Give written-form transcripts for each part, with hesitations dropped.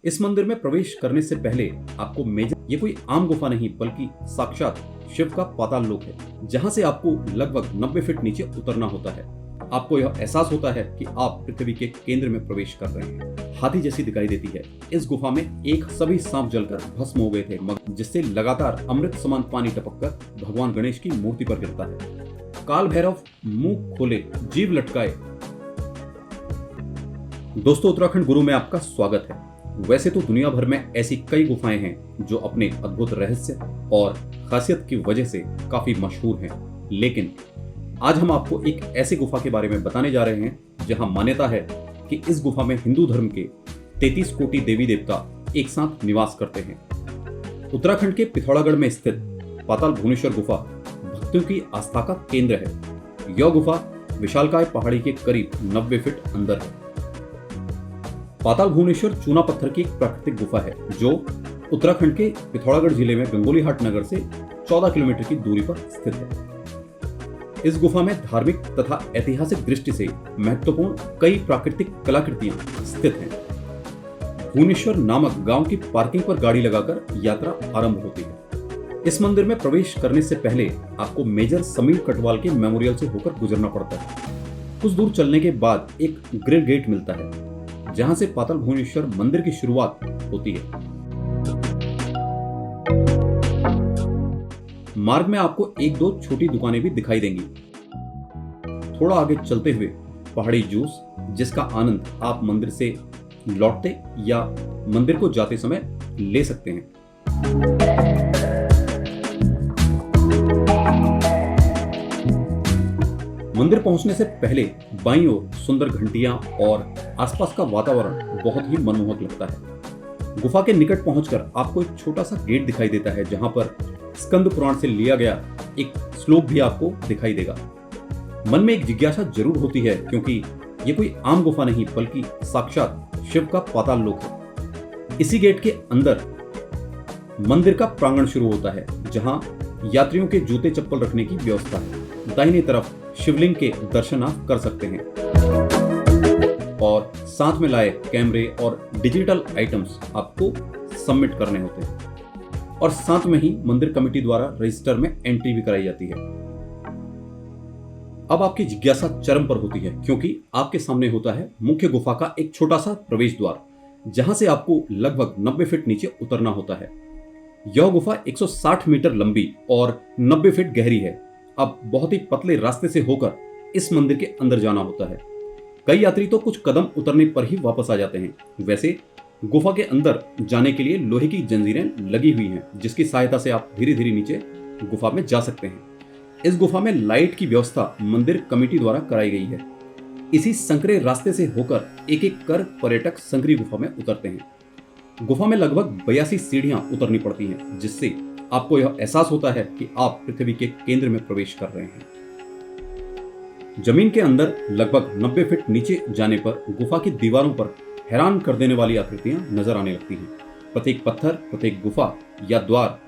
इस मंदिर में प्रवेश करने से पहले आपको ये कोई आम गुफा नहीं बल्कि साक्षात शिव का पाताल लोक है, जहां से आपको लगभग 90 फीट नीचे उतरना होता है। आपको यह एहसास होता है कि आप पृथ्वी के केंद्र में प्रवेश कर रहे हैं। हाथी जैसी दिखाई देती है। इस गुफा में एक सभी सांप जलकर भस्म हो गए थे, जिससे लगातार अमृत समान पानी टपककर भगवान गणेश की मूर्ति पर गिरता है। काल भैरव मुंह खोले जीव लटकाए। दोस्तों, उत्तराखंड गुरु में आपका स्वागत है। वैसे तो दुनिया भर में ऐसी कई गुफाएं हैं जो अपने अद्भुत रहस्य और खासियत की वजह से काफी मशहूर हैं, लेकिन आज हम आपको एक ऐसी गुफा के बारे में बताने जा रहे हैं जहां मान्यता है कि इस गुफा में हिंदू धर्म के 33 कोटि देवी देवता एक साथ निवास करते हैं। उत्तराखंड के पिथौरागढ़ में स्थित पाताल भुवनेश्वर गुफा भक्तों की आस्था का केंद्र है। यह गुफा विशालकाय पहाड़ी के करीब 90 फीट अंदर है। पाताल भुवनेश्वर चूना पत्थर की एक प्राकृतिक गुफा है जो उत्तराखंड के पिथौरागढ़ जिले में गंगोलीहाट नगर से 14 किलोमीटर की दूरी पर स्थित है। इस गुफा में धार्मिक तथा ऐतिहासिक दृष्टि से महत्वपूर्ण कई प्राकृतिक कलाकृतियां स्थित हैं। भुवनेश्वर नामक गांव की पार्किंग पर गाड़ी लगाकर यात्रा आरंभ होती है। इस मंदिर में प्रवेश करने से पहले आपको मेजर समीर कटवाल के मेमोरियल से होकर गुजरना पड़ता है। कुछ दूर चलने के बाद एक ग्रिल गेट मिलता है जहां से पाताल भुवनेश्वर मंदिर की शुरुआत होती है। मार्ग में आपको एक दो छोटी दुकानें भी दिखाई देंगी। थोड़ा आगे चलते हुए पहाड़ी जूस, जिसका आनंद आप मंदिर से लौटते या मंदिर को जाते समय ले सकते हैं। मंदिर पहुंचने से पहले बाईं ओर सुंदर घंटियां और आसपास का वातावरण बहुत ही मनमोहक लगता है। गुफा के निकट पहुंचकर आपको एक छोटा सा गेट दिखाई देता है जहां पर स्कंद पुराण से लिया गया एक श्लोक भी आपको दिखाई देगा। मन में एक जिज्ञासा जरूर होती है, क्योंकि ये कोई आम गुफा नहीं बल्कि साक्षात शिव का पाताल लोक है। इसी गेट के अंदर मंदिर का प्रांगण शुरू होता है, जहां यात्रियों के जूते चप्पल रखने की व्यवस्था है। दाहिने तरफ शिवलिंग के दर्शन आप कर सकते हैं और साथ में लाए कैमरे और डिजिटल आइटम्स आपको सबमिट करने होते हैं और साथ में ही मंदिर कमेटी द्वारा रजिस्टर में एंट्री भी कराई जाती है। अब आपकी जिज्ञासा चरम पर होती है, क्योंकि आपके सामने होता है मुख्य गुफा का एक छोटा सा प्रवेश द्वार, जहां से आपको लगभग 90 फीट नीचे उतरना होता है। यह गुफा 160 मीटर लंबी और 90 फीट गहरी है। अब बहुत ही पतले रास्ते से होकर इस मंदिर के अंदर जाना होता है। कई यात्री तो कुछ कदम उतरने पर ही वापस आ जाते हैं। वैसे गुफा के अंदर जाने के लिए लोहे की जंजीरें लगी हुई हैं, जिसकी सहायता से आप धीरे धीरे नीचे गुफा में जा सकते हैं। इस गुफा में लाइट की व्यवस्था मंदिर कमेटी द्वारा कराई गई है। इसी संकरे रास्ते से होकर एक एक कर पर्यटक संकरी गुफा में उतरते हैं। गुफा में लगभग 82 सीढ़ियां उतरनी पड़ती हैं, जिससे आपको यह एहसास होता है कि आप पृथ्वी के केंद्र में प्रवेश कर रहे हैं। जमीन के अंदर लगभग 90 फीट नीचे जाने पर गुफा की दीवारों पर हैरान कर देने वाली आकृतियां नजर आने लगती हैं। प्रत्येक पत्थर, प्रत्येक गुफा या द्वार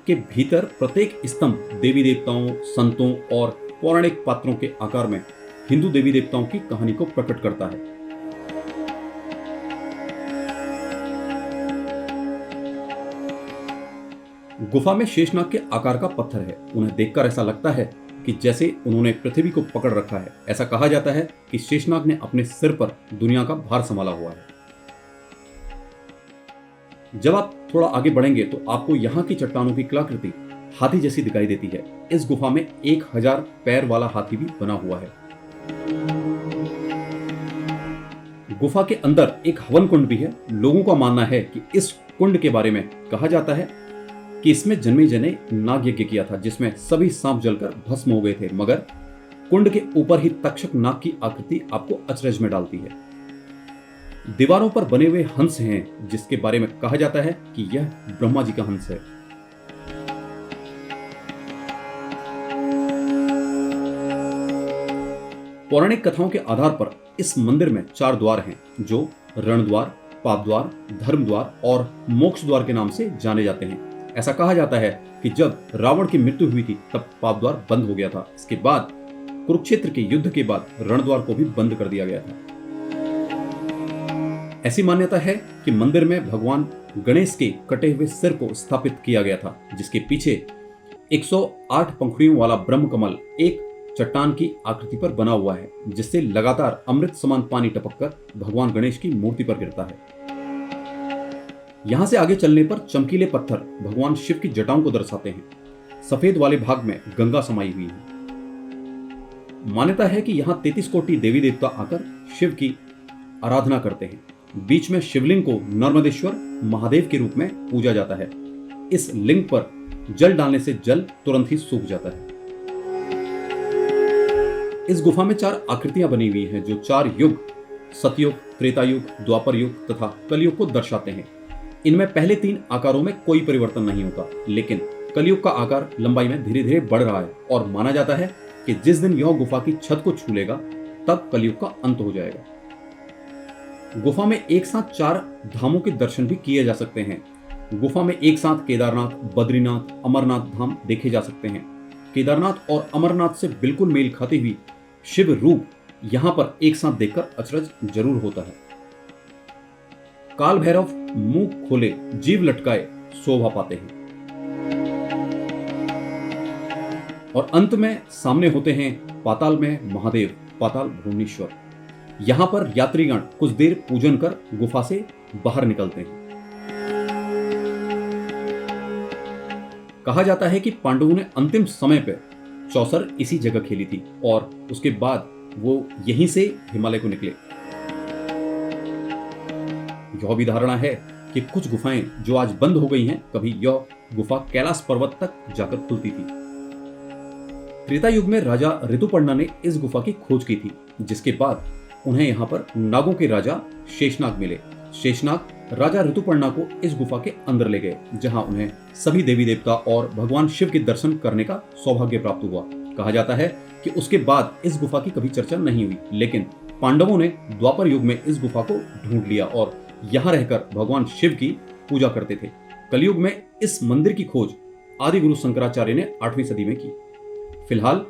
के भीतर प्रत्येक स्तंभ देवी देवताओं, संतों और पौराणिक पात्रों के आकार में हिंदू देवी देवताओं की कहानी को प्रकट करता है। गुफा में शेषनाग के आकार का पत्थर है। उन्हें देखकर ऐसा लगता है कि जैसे उन्होंने पृथ्वी को पकड़ रखा है। ऐसा कहा जाता है कि शेषनाग ने अपने सिर पर दुनिया का भार संभाला हुआ है। जब आप थोड़ा आगे बढ़ेंगे तो आपको यहाँ की चट्टानों की कलाकृति हाथी जैसी दिखाई देती है। इस गुफा में 1000 पैर वाला हाथी भी बना हुआ है। गुफा के अंदर एक हवन कुंड भी है। लोगों का मानना है कि इस कुंड के बारे में कहा जाता है कि इसमें जन्मे जने नाग यज्ञ किया था, जिसमें सभी सांप जलकर भस्म हो गए थे, मगर कुंड के ऊपर ही तक्षक नाग की आकृति आपको अचरज में डालती है। दीवारों पर बने हुए हंस हैं, जिसके बारे में कहा जाता है कि यह ब्रह्मा जी का हंस है। पौराणिक कथाओं के आधार पर इस मंदिर में 4 द्वार हैं, जो रण द्वार, पाप द्वार, धर्म द्वार और मोक्ष द्वार के नाम से जाने जाते हैं। ऐसा कहा जाता है कि जब रावण की मृत्यु हुई थी तब पाप द्वार बंद हो गया था। इसके बाद कुरुक्षेत्र के युद्ध के बाद रणद्वार को भी बंद कर दिया गया था। ऐसी मान्यता है कि मंदिर में भगवान गणेश के कटे हुए सिर को स्थापित किया गया था, जिसके पीछे 108 पंखुड़ियों वाला ब्रह्म कमल एक चट्टान की आकृति पर बना हुआ है, जिससे लगातार अमृत समान पानी टपककर भगवान गणेश की मूर्ति पर गिरता है। यहां से आगे चलने पर चमकीले पत्थर भगवान शिव की जटाओं को दर्शाते हैं। सफेद वाले भाग में गंगा समाई हुई है। मान्यता है कि यहाँ 33 कोटि देवी देवता आकर शिव की आराधना करते हैं। बीच में शिवलिंग को नर्मदेश्वर महादेव के रूप में पूजा जाता है। इस लिंग पर जल डालने से जल तुरंत ही सूख जाता है। इस गुफा में 4 आकृतियां बनी हुई हैं, जो 4 युग सतयुग, त्रेता युग, द्वापर युग तथा कलयुग को दर्शाते हैं। इनमें पहले 3 आकारों में कोई परिवर्तन नहीं होता, लेकिन कलयुग का आकार लंबाई में धीरे धीरे बढ़ रहा है और माना जाता है कि जिस दिन यह गुफा की छत को छू लेगा तब कलयुग का अंत हो जाएगा। गुफा में एक साथ 4 धामों के दर्शन भी किए जा सकते हैं। गुफा में एक साथ केदारनाथ, बद्रीनाथ, अमरनाथ धाम देखे जा सकते हैं। केदारनाथ और अमरनाथ से बिल्कुल मेल खाती हुई शिव रूप यहाँ पर एक साथ देखकर अचरज जरूर होता है। काल भैरव मुंह खोले जीव लटकाए शोभा पाते हैं और अंत में सामने होते हैं पाताल में महादेव, पाताल भुवनेश्वर। यहां पर यात्रीगण कुछ देर पूजन कर गुफा से बाहर निकलते हैं। कहा जाता है कि पांडवों ने अंतिम समय पर चौसर इसी जगह खेली थी और उसके बाद वो यहीं से हिमालय को निकले। यह भी धारणा है कि कुछ गुफाएं जो आज बंद हो गई हैं, कभी यह गुफा कैलाश पर्वत तक जाकर खुलती थी। त्रेता युग में राजा ऋतुपर्णा ने इस गुफा की खोज की थी, जिसके बाद उन्हें यहाँ पर नागों के राजा शेषनाग मिले। शेषनाग राजा ऋतुपर्णा को इस गुफा के अंदर ले गए, जहां उन्हें सभी देवी देवता और भगवान शिव के दर्शन करने का सौभाग्य प्राप्त हुआ। कहा जाता है कि उसके बाद इस गुफा की कभी चर्चा नहीं हुई, लेकिन पांडवों ने द्वापर युग में इस गुफा को ढूंढ लिया और यहाँ रहकर भगवान शिव की पूजा करते थे। कलयुग में इस मंदिर की खोज आदि गुरु शंकराचार्य ने 8वीं सदी में की। फिलहाल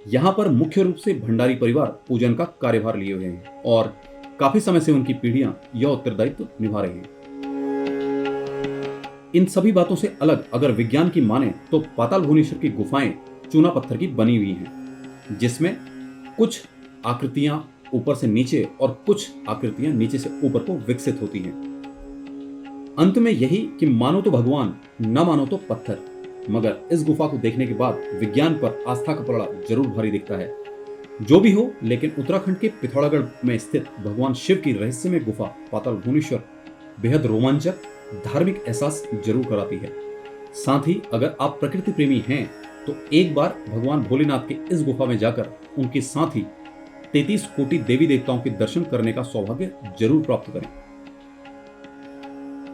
यहाँ पर मुख्य रूप से भंडारी परिवार पूजन का कार्यभार लिए हुए हैं और काफी समय से उनकी पीढ़ियां यह उत्तरदायित्व निभा रही हैं। इन सभी बातों से अलग अगर विज्ञान की माने तो पाताल भुवनेश्वर की गुफाएं चूना पत्थर की बनी हुई हैं, जिसमें कुछ आकृतियां ऊपर से नीचे और कुछ आकृतियां नीचे से ऊपर को विकसित होती हैं। अंत में यही कि मानो तो भगवान, न मानो तो पत्थर। मगर इस गुफा को देखने के बाद विज्ञान पर आस्था का पलड़ा जरूर भारी दिखता है। जो भी हो, लेकिन उत्तराखंड के पिथौरागढ़ में स्थित भगवान शिव की रहस्यमय गुफा पाताल भुवनेश्वर बेहद रोमांचक धार्मिक एहसास जरूर कराती है। साथ ही अगर आप प्रकृति प्रेमी हैं तो एक बार भगवान भोलेनाथ के इस गुफा में जाकर उनके साथ ही 33 कोटि देवी देवताओं के दर्शन करने का सौभाग्य जरूर प्राप्त करें।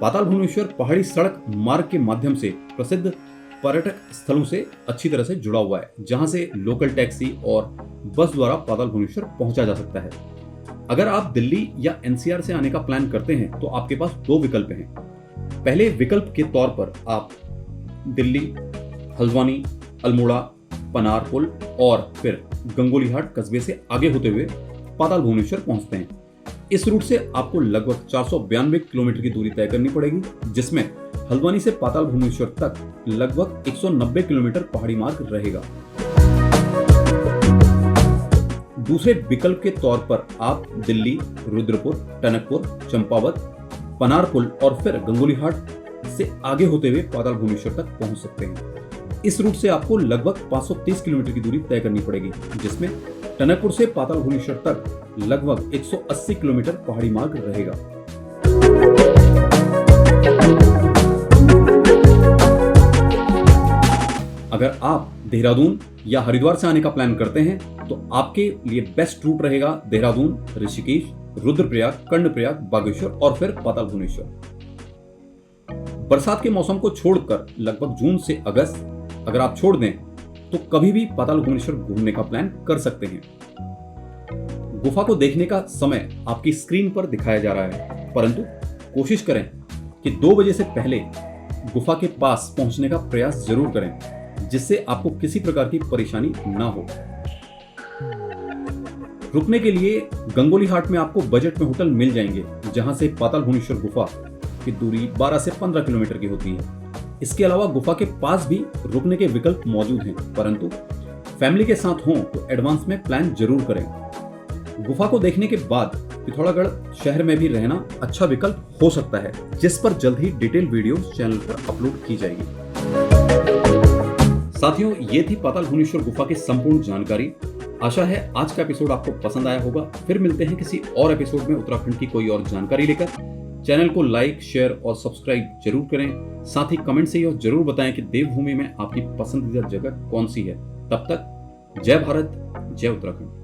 पाताल भुवनेश्वर पहाड़ी सड़क मार्ग के माध्यम से प्रसिद्ध पर्यटक स्थलों से अच्छी तरह से जुड़ा हुआ है, जहां से लोकल टैक्सी और बस द्वारा पाताल भुवनेश्वर पहुंचा जा सकता है। अगर आप दिल्ली या एनसीआर से आने का प्लान करते हैं तो आपके पास 2 विकल्प हैं। पहले विकल्प के तौर पर आप दिल्ली, हल्द्वानी, अल्मोड़ा, पनार पुल और फिर गंगोलीहाट कस्बे से आगे होते हुए पाताल भुवनेश्वर पहुंचते हैं। इस रूट से आपको लगभग 492 किलोमीटर की दूरी तय करनी पड़ेगी, जिसमें हल्द्वानी से पाताल भुवनेश्वर तक लगभग 190 किलोमीटर पहाड़ी मार्ग रहेगा। दूसरे विकल्प के तौर पर आप दिल्ली, रुद्रपुर, टनकपुर, चंपावत, पनार पुल और फिर गंगोलीहाट से आगे होते हुए पाताल भुवनेश्वर तक पहुंच सकते हैं। इस रूट से आपको लगभग 530 किलोमीटर की दूरी तय करनी पड़ेगी, जिसमें टनकपुर से पाताल भुवनेश्वर तक लगभग 180 किलोमीटर पहाड़ी मार्ग रहेगा। अगर आप देहरादून या हरिद्वार से आने का प्लान करते हैं तो आपके लिए बेस्ट रूट रहेगा देहरादून, ऋषिकेश, रुद्रप्रयाग, कर्णप्रयाग, बागेश्वर और फिर पाताल भुवनेश्वर। बरसात के मौसम को छोड़कर लगभग जून से अगस्त अगर आप छोड़ दें तो कभी भी पाताल भुवनेश्वर घूमने का प्लान कर सकते हैं। गुफा को देखने का समय आपकी स्क्रीन पर दिखाया जा रहा है, परंतु कोशिश करें कि 2 बजे से पहले गुफा के पास पहुंचने का प्रयास जरूर करें, जिससे आपको किसी प्रकार की परेशानी ना हो। रुकने के लिए गंगोलीहाट में आपको बजट में होटल मिल जाएंगे, जहां से पाताल भुवनेश्वर गुफा की दूरी 12 से 15 किलोमीटर की होती है। इसके अलावा गुफा के पास भी रुकने के विकल्प मौजूद हैं, परंतु फैमिली के साथ हों तो एडवांस में प्लान जरूर करें। गुफा को देखने के बाद पिथौरागढ़ शहर में भी रहना अच्छा विकल्प हो सकता है, जिस पर जल्द ही डिटेल वीडियो चैनल पर अपलोड की जाएगी। साथियों, ये थी पाताल भुवनेश्वर गुफा की संपूर्ण जानकारी। आशा है आज का एपिसोड आपको पसंद आया होगा। फिर मिलते हैं किसी और एपिसोड में उत्तराखंड की कोई और जानकारी लेकर। चैनल को लाइक, शेयर और सब्सक्राइब जरूर करें। साथ ही कमेंट से यह जरूर बताएं कि देवभूमि में आपकी पसंदीदा जगह कौन सी है। तब तक जय भारत, जय उत्तराखंड।